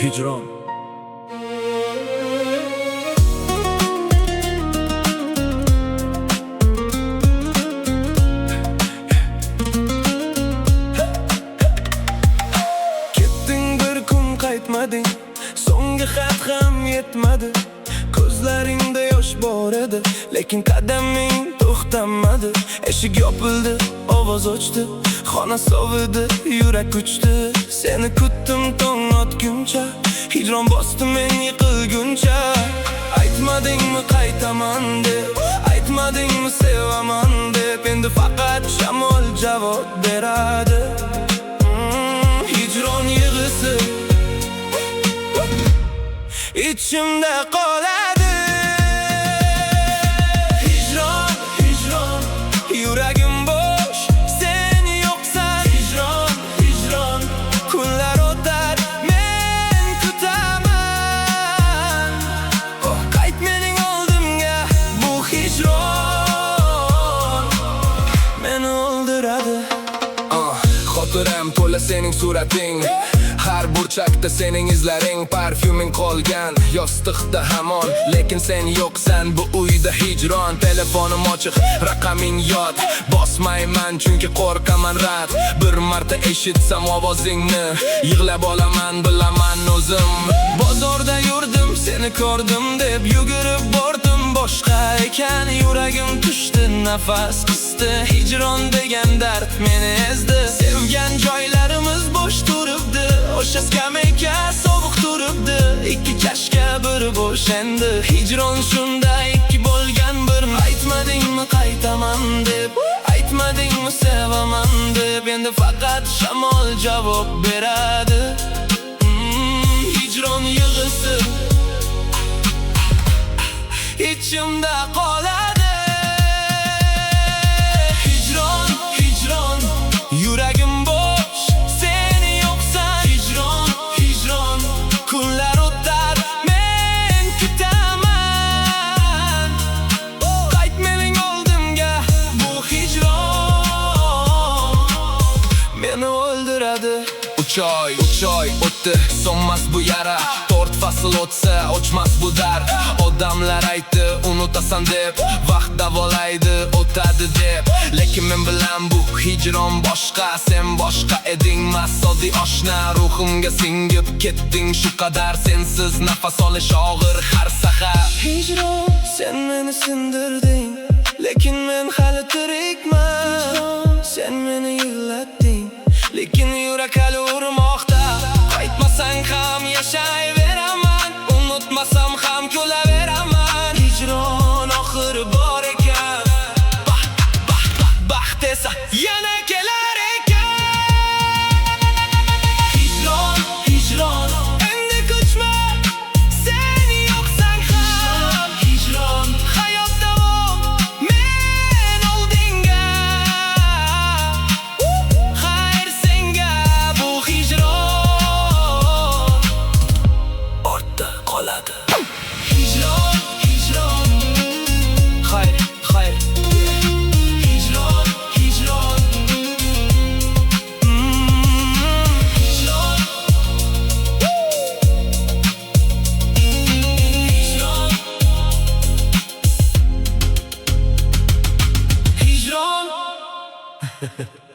Hicran. Ketding bir kun qaytmading, so'nggi xat ham yetmadi. Ko'zlaringda yosh bor edi, lekin qadaming to'xtamadi. Eshik yopildi, ovoz ochdi, xona sovidi, yurak uchdi. Seni kutdim tong otguncha, hijron bosdi men yiqilguncha. Aytmadingmi qaytaman deb, aytmadingmi sevaman deb, endi faqat shamol javob beradi. Hicron yig'isi ichimda qoladi. Hicron, hicron, yuragim bo'sh, sen yo'qsan. Hicron, hicron, kunlar o'tar, men kutaman. Qayt mening oldimga, bu hicron meni o'ldiradi. Xotiram to'la sening surating, har burchakda sening izlaring. Parfyuming qolgan yostiqda hamon, lekin sen yo'qsan bu uyda. Hijron, telefonim ochiq, raqaming yod, bosmayman chunki qo'rqaman rad. Bir marta eshitsam ovozingni, yig'lab olaman, bilaman o'zim. Bozorda yurdim, seni ko'rdim deb yugurib bordim, boshqa ekan yuragim tushdi, nafas qisdi. Hijron degan dard meni ezdi, sevgan joylarimiz bo'sh turibdi, o'sha skameyka sovuq turibdi. Ikki chashka biri bo'sh endi. Hijron shunda ikki bo'lgan bir. Aytmadingmi qaytaman deb, aytmadingmi sevaman deb, endi faqat shamol javob beradi. Hijron yig'isi ichimda qoladi. Hijron, hijron, yuragim bo'sh, sen yo'qsan. Hijron, hijron, kunlar o'tar, men kutaman. Qayt mening oldimga, bu hijron meni o'ldiradi. Uch oy o'tdi, so'nmas bu yara. 4 fasl o'tsa, ochmas bu dard. Odamlar aytdi, unutasan deb, vaqt davolaydi, o'tadi deb. Lekin men bilan bu hijron boshqa, sen boshqa eding, masodi oshna. Ruhimga singib ketding shu qadar, sensiz nafas olish og'ir har sahar. Hijron, sen meni sindirding, lekin men hali tirikman. Sen meni yig'latding, lekin yurak hali urmoqda. Qaytmasang ham yashayveraman, unutmasam ham kulaveraman. Hijron oxiri bor ekan, baxt esa yana kelar ekan. Hijron, hijron, endi ko'chma, sen yo'qsan ham. Hijron, hayot davom, men oldinga. Xayr senga bu hijron ortda qoladi. Hijron, hijron, xayr, xayr. Hijron, hijron, hijron, hijron, hijron.